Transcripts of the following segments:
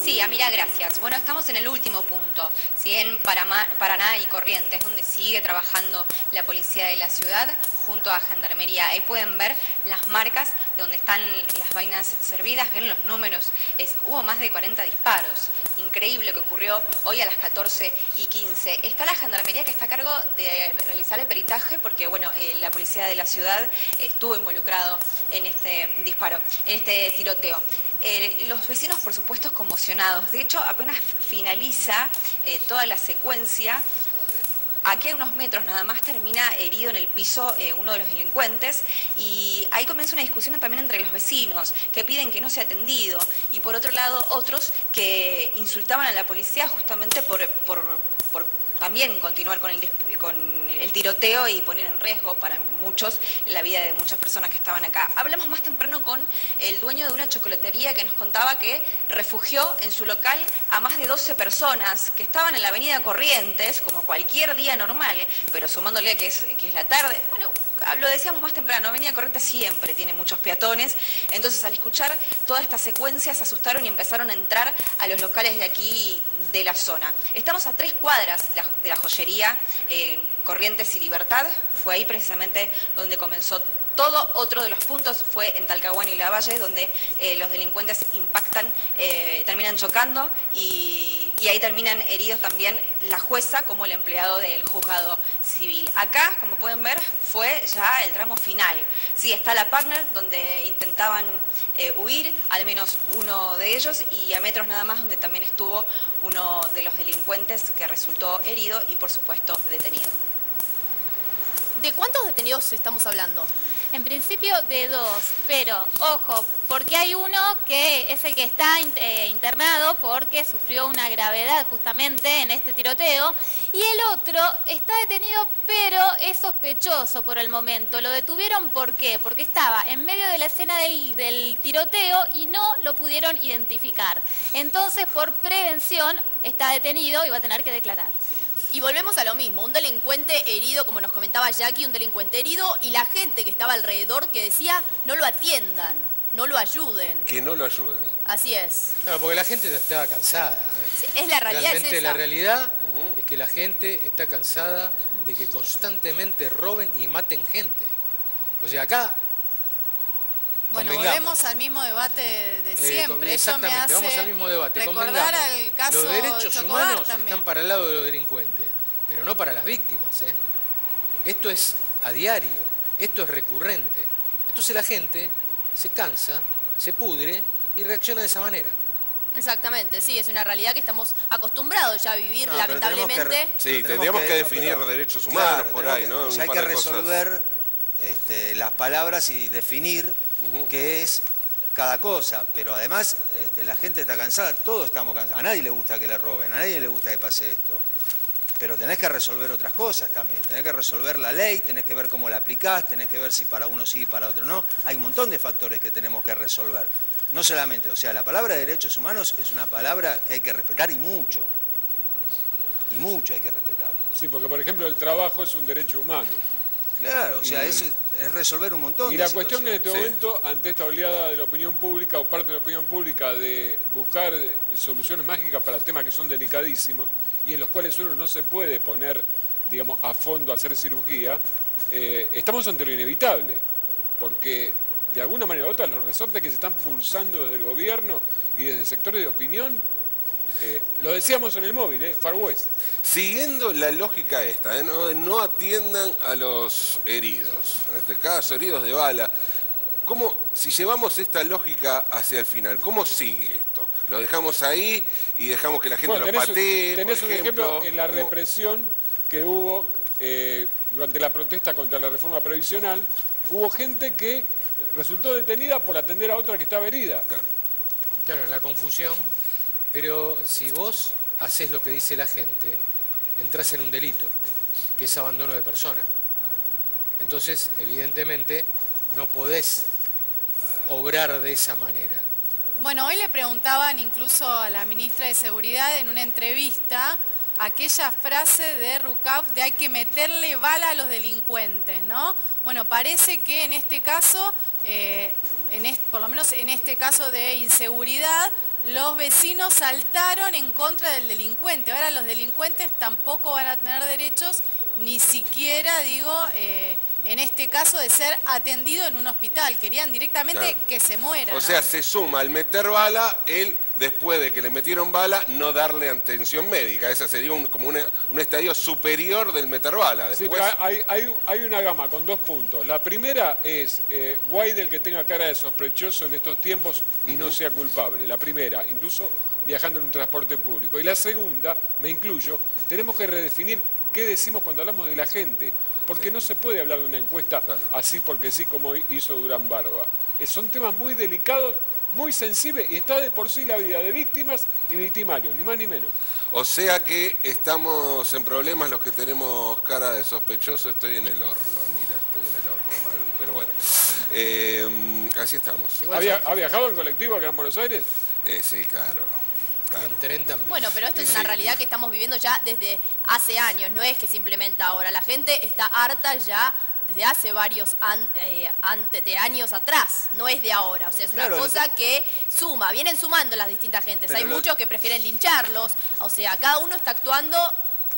Sí, Amira, gracias. Bueno, estamos en el último punto, ¿sí? En Paraná y Corrientes, donde sigue trabajando la policía de la ciudad junto a Gendarmería. Ahí pueden ver las marcas de donde están las vainas servidas, ven los números. Hubo más de 40 disparos. Increíble lo que ocurrió hoy a las 14:15. Está la Gendarmería que está a cargo de realizar el peritaje porque, bueno, la policía de la ciudad estuvo involucrado en este disparo, en este tiroteo. Los vecinos, por supuesto, conmocionados. De hecho, apenas finaliza toda la secuencia, aquí a unos metros nada más termina herido en el piso uno de los delincuentes y ahí comienza una discusión también entre los vecinos que piden que no sea atendido y por otro lado otros que insultaban a la policía justamente por también continuar con el tiroteo y poner en riesgo para muchos la vida de muchas personas que estaban acá. Hablamos más temprano con el dueño de una chocolatería que nos contaba que refugió en su local a más de 12 personas que estaban en la avenida Corrientes, como cualquier día normal, pero sumándole que es la tarde. Bueno, lo decíamos más temprano, Avenida Corrientes siempre tiene muchos peatones, entonces al escuchar toda esta secuencia se asustaron y empezaron a entrar a los locales de aquí de la zona. Estamos a 3 cuadras de la joyería Corrientes y Libertad, fue ahí precisamente donde comenzó todo. Otro de los puntos fue en Talcahuano y Lavalle, donde los delincuentes impactan, terminan chocando y ahí terminan heridos también la jueza como el empleado del juzgado civil. Acá, como pueden ver, fue ya el tramo final. Sí, está la partner, donde intentaban huir, al menos uno de ellos, y a metros nada más, donde también estuvo uno de los delincuentes que resultó herido y, por supuesto, detenido. ¿De cuántos detenidos estamos hablando? En principio de 2, pero ojo, porque hay uno que es el que está internado porque sufrió una gravedad justamente en este tiroteo y el otro está detenido pero es sospechoso por el momento. Lo detuvieron ¿por qué? Porque estaba en medio de la escena del tiroteo y no lo pudieron identificar. Entonces por prevención está detenido y va a tener que declarar. Y volvemos a lo mismo, un delincuente herido, como nos comentaba Jackie, un delincuente herido y la gente que estaba alrededor que decía no lo atiendan, no lo ayuden. Que no lo ayuden. Así es. Claro, porque la gente ya estaba cansada. Sí, es la realidad. Realmente es esa. la realidad es que la gente está cansada de que constantemente roben y maten gente. O sea, acá... Bueno, volvemos al mismo debate de siempre. Exactamente, vamos al mismo debate. Recordar al caso los derechos Chocobar humanos también están para el lado de los delincuentes, pero no para las víctimas. Esto es a diario, esto es recurrente. Entonces la gente se cansa, se pudre y reacciona de esa manera. Exactamente, sí, es una realidad que estamos acostumbrados ya a vivir, lamentablemente. Sí, tendríamos que definir derechos humanos por ahí, ¿no? O sea, hay que resolver las palabras y definir qué es cada cosa, pero además la gente está cansada, todos estamos cansados, a nadie le gusta que le roben, a nadie le gusta que pase esto, pero tenés que resolver otras cosas también, tenés que resolver la ley, tenés que ver cómo la aplicás, tenés que ver si para uno sí y para otro no, hay un montón de factores que tenemos que resolver, no solamente, o sea, la palabra de derechos humanos es una palabra que hay que respetar y mucho hay que respetarla. Sí, porque por ejemplo el trabajo es un derecho humano. Claro, o sea, es resolver un montón de situaciones. Y la cuestión que en este momento, ante esta oleada de la opinión pública o parte de la opinión pública de buscar soluciones mágicas para temas que son delicadísimos y en los cuales uno no se puede poner, digamos, a fondo a hacer cirugía, estamos ante lo inevitable, porque de alguna manera u otra los resortes que se están pulsando desde el gobierno y desde sectores de opinión, lo decíamos en el móvil, Far West. Siguiendo la lógica esta, no atiendan a los heridos, en este caso heridos de bala. ¿Cómo, si llevamos esta lógica hacia el final, cómo sigue esto? ¿Lo dejamos ahí y dejamos que la gente lo patee? Tenés un ejemplo en la represión que hubo durante la protesta contra la reforma previsional. Hubo gente que resultó detenida por atender a otra que estaba herida. Claro, en la confusión. Pero si vos haces lo que dice la gente, entrás en un delito, que es abandono de persona. Entonces, evidentemente, no podés obrar de esa manera. Bueno, hoy le preguntaban incluso a la ministra de Seguridad en una entrevista aquella frase de Rucauf de hay que meterle bala a los delincuentes, ¿no? Bueno, parece que en este caso, por lo menos en este caso de inseguridad, los vecinos saltaron en contra del delincuente. Ahora los delincuentes tampoco van a tener derechos, ni siquiera, digo, en este caso de ser atendido en un hospital. Querían directamente que se muera. O sea, se suma al meter bala, él, después de que le metieron bala, no darle atención médica. Ese sería como un estadio superior del meter bala. Después... Sí, pero hay una gama con 2 puntos. La primera es, guay del que tenga cara de sospechoso en estos tiempos y no sea culpable. La primera, incluso viajando en un transporte público. Y la segunda, me incluyo, tenemos que redefinir qué decimos cuando hablamos de la gente. Porque no se puede hablar de una encuesta así porque sí, como hizo Durán Barba. Son temas muy delicados, muy sensibles, y está de por sí la vida de víctimas y victimarios, ni más ni menos. O sea que estamos en problemas los que tenemos cara de sospechoso. Estoy en el horno, mira, estoy en el horno mal. Pero bueno, así estamos. ¿Ha viajado en colectivo acá en Buenos Aires? Sí, claro. Bueno, pero esto es una realidad que estamos viviendo ya desde hace años, no es que se implementa ahora. La gente está harta ya desde hace varios años atrás, no es de ahora. O sea, es una cosa que suma, vienen sumando las distintas gentes. Hay muchos que prefieren lincharlos, o sea, cada uno está actuando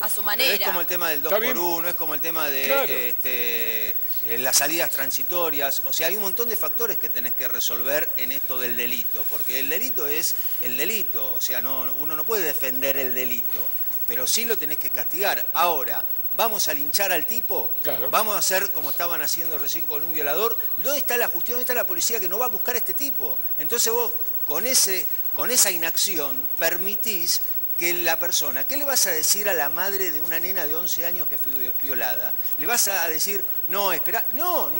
a su manera. Pero es como el tema del 2x1, es como el tema de las salidas transitorias. O sea, hay un montón de factores que tenés que resolver en esto del delito, porque el delito es el delito. O sea, uno no puede defender el delito, pero sí lo tenés que castigar. Ahora, ¿vamos a linchar al tipo? Claro. ¿Vamos a hacer como estaban haciendo recién con un violador? ¿Dónde está la justicia? ¿Dónde está la policía que no va a buscar a este tipo? Entonces vos, con esa inacción, permitís que la persona, ¿qué le vas a decir a la madre de una nena de 11 años que fue violada? ¿Le vas a decir, no, espera? No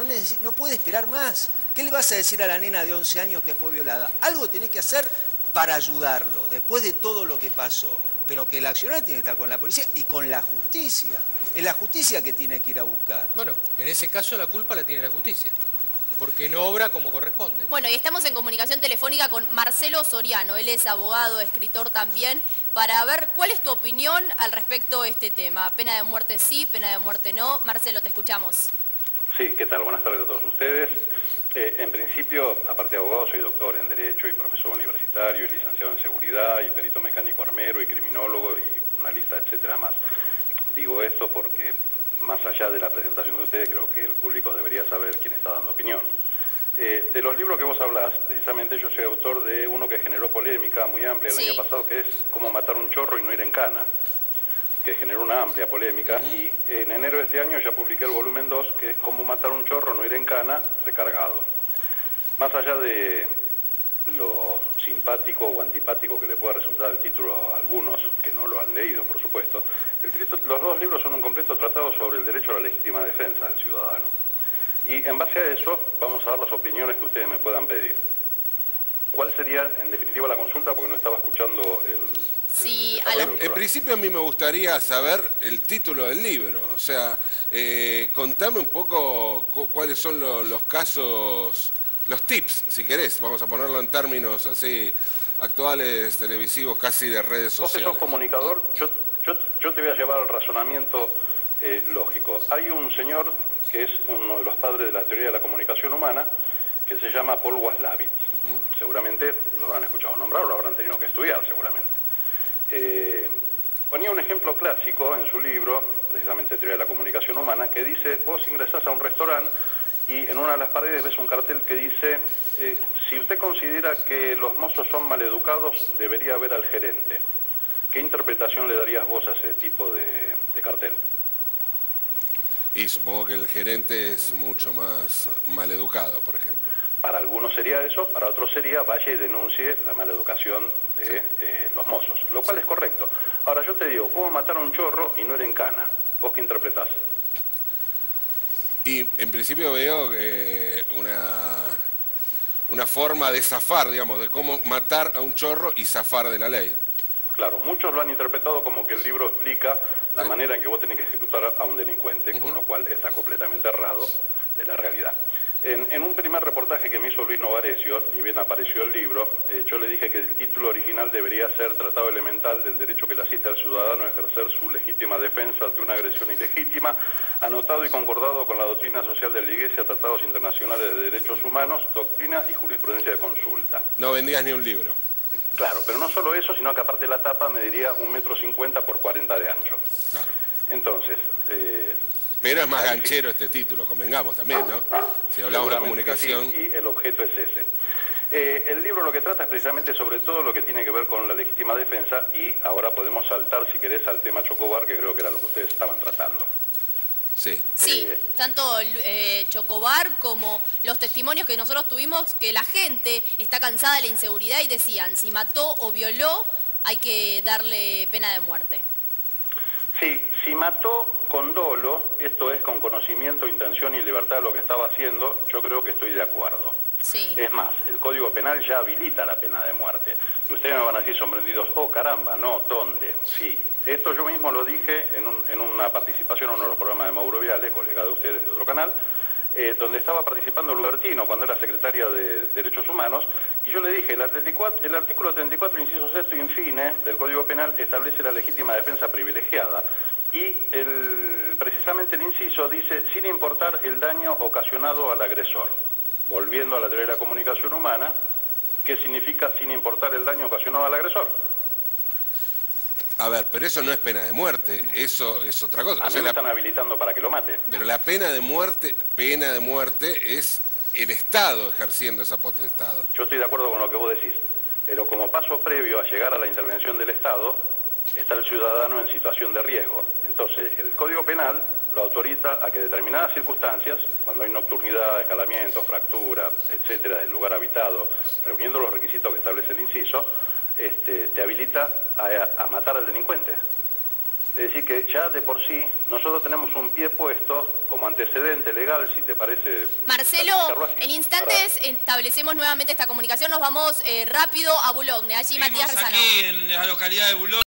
puede esperar más. ¿Qué le vas a decir a la nena de 11 años que fue violada? Algo tenés que hacer para ayudarlo, después de todo lo que pasó. Pero que el accionar tiene que estar con la policía y con la justicia. Es la justicia que tiene que ir a buscar. Bueno, en ese caso la culpa la tiene la justicia, porque no obra como corresponde. Bueno, y estamos en comunicación telefónica con Marcelo Soriano, él es abogado, escritor también, para ver cuál es tu opinión al respecto de este tema. Pena de muerte sí, pena de muerte no. Marcelo, te escuchamos. Sí, ¿qué tal? Buenas tardes a todos ustedes. En principio, aparte de abogado, soy doctor en Derecho y profesor universitario y licenciado en Seguridad y perito mecánico armero y criminólogo y una lista, etcétera, más. Digo esto porque, más allá de la presentación de ustedes, creo que el público debería saber quién está dando opinión. De los libros que vos hablás, precisamente yo soy autor de uno que generó polémica muy amplia el año pasado, que es Cómo matar un chorro y no ir en cana, que generó una amplia polémica, y en enero de este año ya publiqué el volumen 2, que es Cómo matar un chorro, no ir en cana, recargado. Más allá de lo simpático o antipático que le pueda resultar el título a algunos, que no lo han leído, por supuesto, los 2 libros son un completo tratado sobre el derecho a la legítima defensa del ciudadano. Y en base a eso vamos a dar las opiniones que ustedes me puedan pedir. ¿Cuál sería, en definitiva, la consulta? Porque no estaba escuchando En principio a mí me gustaría saber el título del libro. O sea, contame un poco cuáles son los casos, los tips, si querés. Vamos a ponerlo en términos así actuales, televisivos, casi de redes sociales. Vos que sos comunicador, yo te voy a llevar al razonamiento lógico. Hay un señor que es uno de los padres de la teoría de la comunicación humana, que se llama Paul Watzlawick. Seguramente lo habrán escuchado nombrar o lo habrán tenido que estudiar, seguramente. Ponía un ejemplo clásico en su libro, precisamente Teoría de la Comunicación Humana, que dice, vos ingresás a un restaurante y en una de las paredes ves un cartel que dice, si usted considera que los mozos son maleducados, debería ver al gerente. ¿Qué interpretación le darías vos a ese tipo de cartel? Y supongo que el gerente es mucho más maleducado, por ejemplo. Para algunos sería eso, para otros sería vaya y denuncie la maleducación de los mozos, lo cual es correcto. Ahora yo te digo, ¿cómo matar a un chorro y no ir en cana? ¿Vos qué interpretás? Y en principio veo una forma de zafar, digamos, de cómo matar a un chorro y zafar de la ley. Claro, muchos lo han interpretado como que el libro explica la manera en que vos tenés que ejecutar a un delincuente, con lo cual está completamente errado de la realidad. En un primer reportaje que me hizo Luis Novarecio, y bien apareció el libro, yo le dije que el título original debería ser Tratado Elemental del Derecho que le asiste al ciudadano a ejercer su legítima defensa ante una agresión ilegítima, anotado y concordado con la doctrina social de la Iglesia, tratados internacionales de derechos humanos, doctrina y jurisprudencia de consulta. No vendías ni un libro. Claro, pero no solo eso, sino que aparte la tapa mediría 1,50 m por 40 de ancho. Claro. Entonces... pero es más ganchero este título, convengamos también, ¿no? Si hablamos de comunicación... Sí, y el objeto es ese. El libro lo que trata es precisamente sobre todo lo que tiene que ver con la legítima defensa y ahora podemos saltar, si querés, al tema Chocobar, que creo que era lo que ustedes estaban tratando. Sí. Sí, tanto Chocobar como los testimonios que nosotros tuvimos, que la gente está cansada de la inseguridad y decían, si mató o violó, hay que darle pena de muerte. Sí, si mató con dolo, esto es con conocimiento, intención y libertad de lo que estaba haciendo, yo creo que estoy de acuerdo. Sí. Es más, el Código Penal ya habilita la pena de muerte. Y ustedes me van a decir sorprendidos, oh caramba, no, ¿dónde? Sí, esto yo mismo lo dije en una participación en uno de los programas de Mauro Viale, colega de ustedes de otro canal, donde estaba participando Lubertino cuando era secretaria de Derechos Humanos, y yo le dije, el artículo 34, inciso 6, infine, del Código Penal establece la legítima defensa privilegiada, y precisamente el inciso dice, sin importar el daño ocasionado al agresor. Volviendo a la teoría de la comunicación humana, ¿qué significa sin importar el daño ocasionado al agresor? A ver, pero eso no es pena de muerte, eso es otra cosa. A mí me están habilitando para que lo mate. Pero la pena de muerte es el Estado ejerciendo esa potestad. Yo estoy de acuerdo con lo que vos decís, pero como paso previo a llegar a la intervención del Estado, está el ciudadano en situación de riesgo. Entonces, el Código Penal lo autoriza a que determinadas circunstancias, cuando hay nocturnidad, escalamiento, fractura, etcétera, del lugar habitado, reuniendo los requisitos que establece el inciso, te habilita a matar al delincuente. Es decir, que ya de por sí nosotros tenemos un pie puesto como antecedente legal, si te parece... Marcelo, en instantes establecemos nuevamente esta comunicación, nos vamos rápido a Boulogne, allí Matías Rezano. Aquí en la localidad de Boulogne.